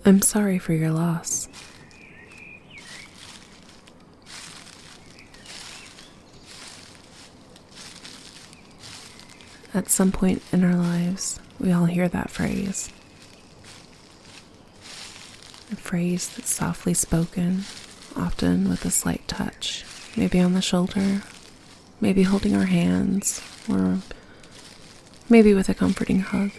I'm sorry for your loss. At some point in our lives, we all hear that phrase. A phrase that's softly spoken, often with a slight touch, maybe on the shoulder, maybe holding our hands, or maybe with a comforting hug.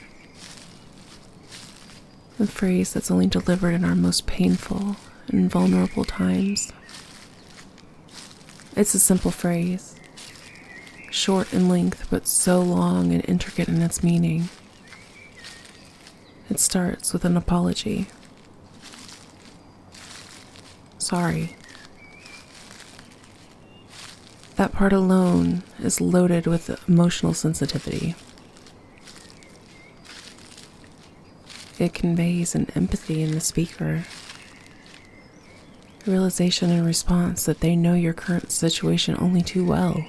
A phrase that's only delivered in our most painful and vulnerable times. It's a simple phrase, short in length but so long and intricate in its meaning. It starts with an apology. Sorry. That part alone is loaded with emotional sensitivity. It conveys an empathy in the speaker, a realization and response that they know your current situation only too well.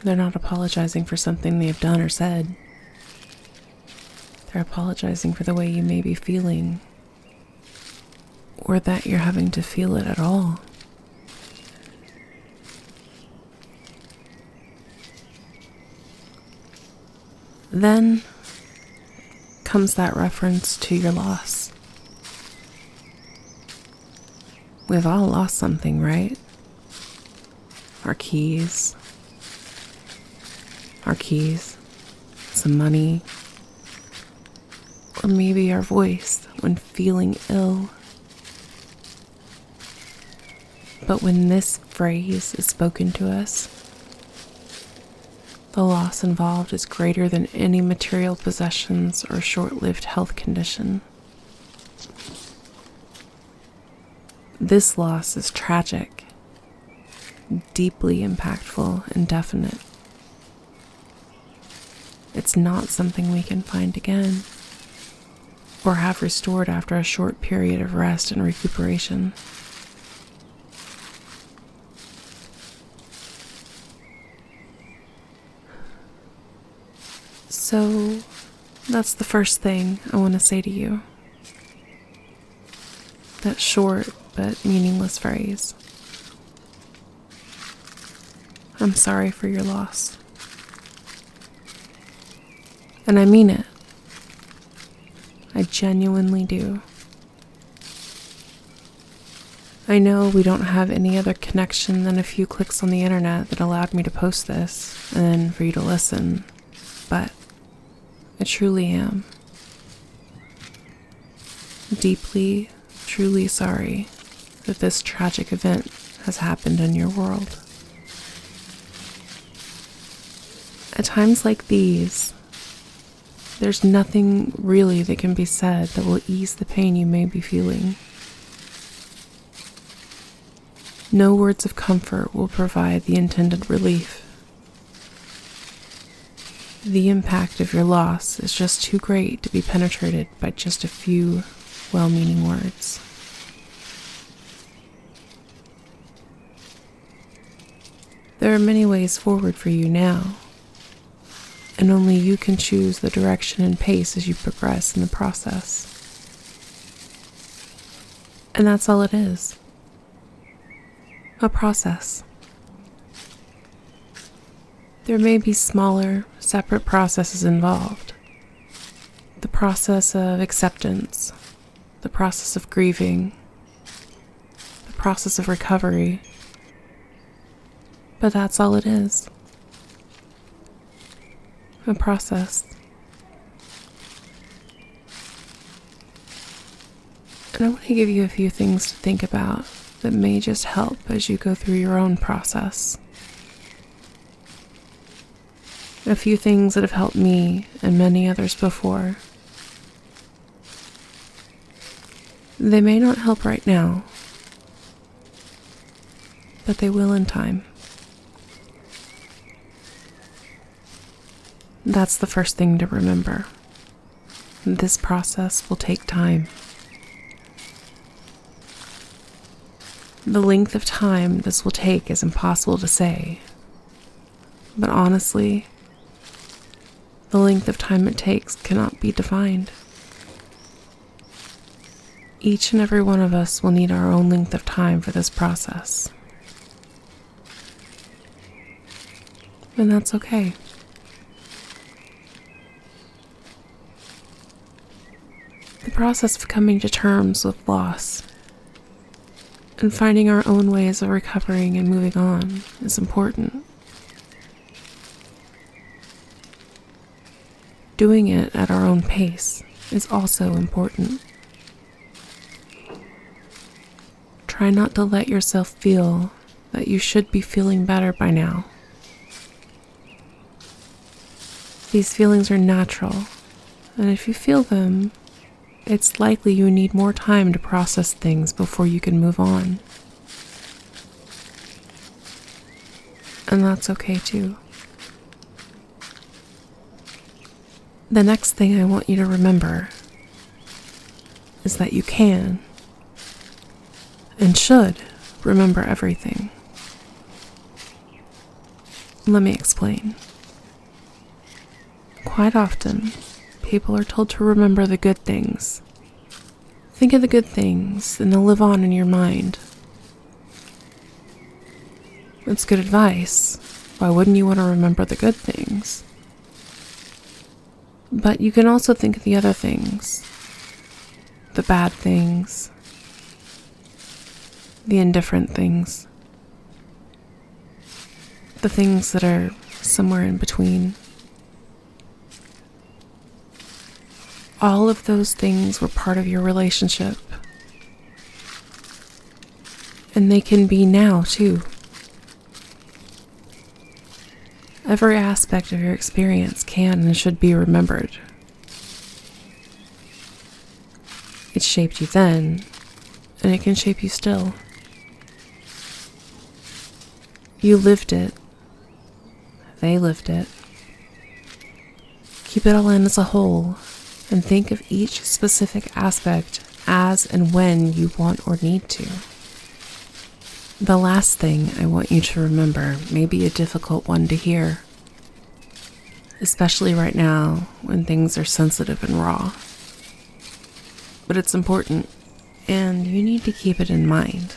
They're not apologizing for something they have done or said. They're apologizing for the way you may be feeling, or that you're having to feel it at all. Then comes that reference to your loss. We've all lost something, right? Our keys, some money, or maybe our voice when feeling ill. But when this phrase is spoken to us, the loss involved is greater than any material possessions or short-lived health condition. This loss is tragic, deeply impactful and definite. It's not something we can find again or have restored after a short period of rest and recuperation. So that's the first thing I want to say to you. That short but meaningless phrase. I'm sorry for your loss. And I mean it. I genuinely do. I know we don't have any other connection than a few clicks on the internet that allowed me to post this and then for you to listen, but I truly am. Deeply, truly sorry that this tragic event has happened in your world. At times like these, there's nothing really that can be said that will ease the pain you may be feeling. No words of comfort will provide the intended relief. The impact of your loss is just too great to be penetrated by just a few well-meaning words. There are many ways forward for you now, and only you can choose the direction and pace as you progress in the process. And that's all it is. A process. There may be smaller, separate processes involved. The process of acceptance, the process of grieving, the process of recovery. But that's all it is. A process. And I want to give you a few things to think about that may just help as you go through your own process. A few things that have helped me and many others before. They may not help right now, but they will in time. That's the first thing to remember. This process will take time. The length of time this will take is impossible to say, but honestly, the length of time it takes cannot be defined. Each and every one of us will need our own length of time for this process. And that's okay. The process of coming to terms with loss and finding our own ways of recovering and moving on is important. Doing it at our own pace is also important. Try not to let yourself feel that you should be feeling better by now. These feelings are natural, and if you feel them, it's likely you need more time to process things before you can move on. And that's okay too. The next thing I want you to remember is that you can and should remember everything. Let me explain. Quite often, people are told to remember the good things. Think of the good things and they'll live on in your mind. It's good advice. Why wouldn't you want to remember the good things? But you can also think of the other things. The bad things. The indifferent things. The things that are somewhere in between. All of those things were part of your relationship. And they can be now, too. Every aspect of your experience can and should be remembered. It shaped you then, and it can shape you still. You lived it. They lived it. Keep it all in as a whole, and think of each specific aspect as and when you want or need to. The last thing I want you to remember may be a difficult one to hear, especially right now when things are sensitive and raw. But it's important, and you need to keep it in mind.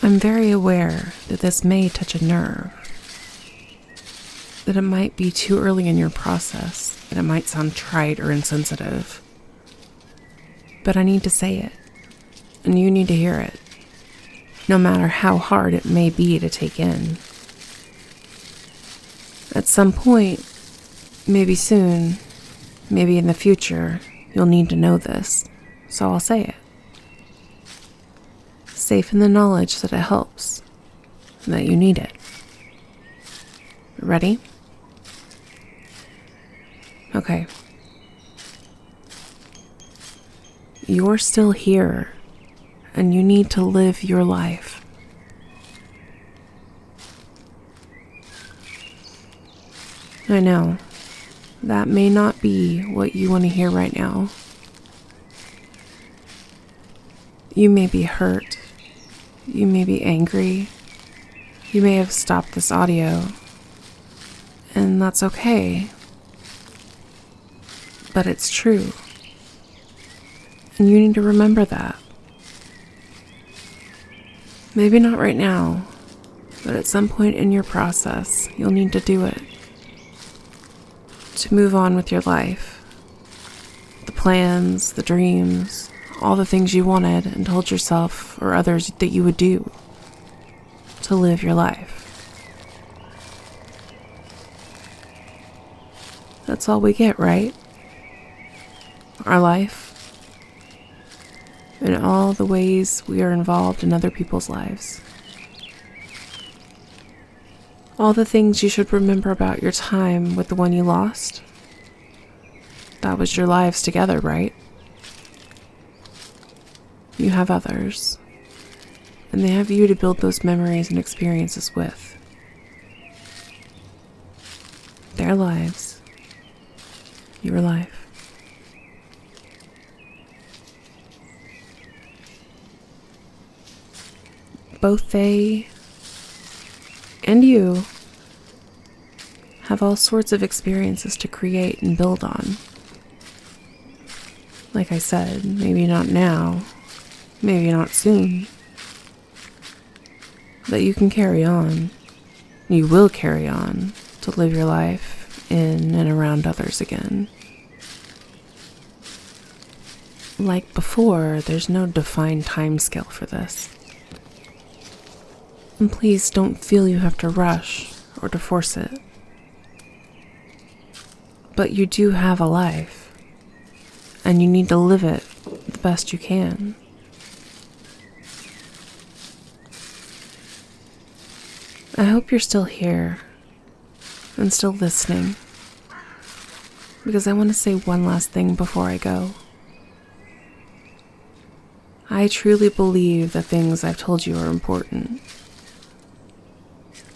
I'm very aware that this may touch a nerve, that it might be too early in your process, that it might sound trite or insensitive. But I need to say it, and you need to hear it, no matter how hard it may be to take in. At some point, maybe soon, maybe in the future, you'll need to know this, so I'll say it. Safe in the knowledge that it helps, and that you need it. Ready? Okay. You're still here, and you need to live your life. I know, that may not be what you want to hear right now. You may be hurt. You may be angry. You may have stopped this audio. And that's okay. But it's true. And you need to remember that. Maybe not right now, but at some point in your process, you'll need to do it. To move on with your life. The plans, the dreams, all the things you wanted and told yourself or others that you would do. To live your life. That's all we get, right? Our life. And all the ways we are involved in other people's lives. All the things you should remember about your time with the one you lost. That was your lives together, right? You have others. And they have you to build those memories and experiences with. Their lives. Your life. Both they and you have all sorts of experiences to create and build on. Like I said, maybe not now, maybe not soon. But you can carry on. You will carry on to live your life in and around others again. Like before, there's no defined timescale for this. And please don't feel you have to rush or to force it. But you do have a life, and you need to live it the best you can. I hope you're still here and still listening, because I want to say one last thing before I go. I truly believe the things I've told you are important,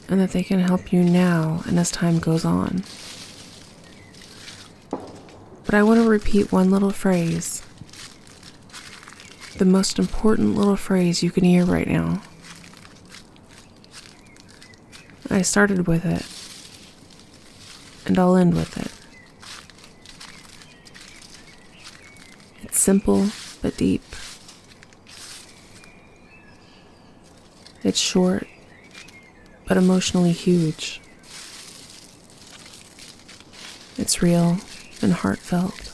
and that they can help you now and as time goes on. But I want to repeat one little phrase, the most important little phrase you can hear right now. I started with it, and I'll end with it. It's simple but deep. It's short but emotionally huge. It's real and heartfelt.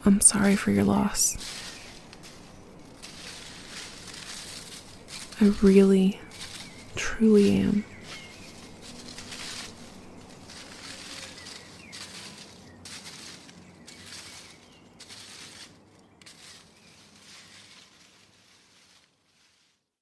I'm sorry for your loss. I really, truly am.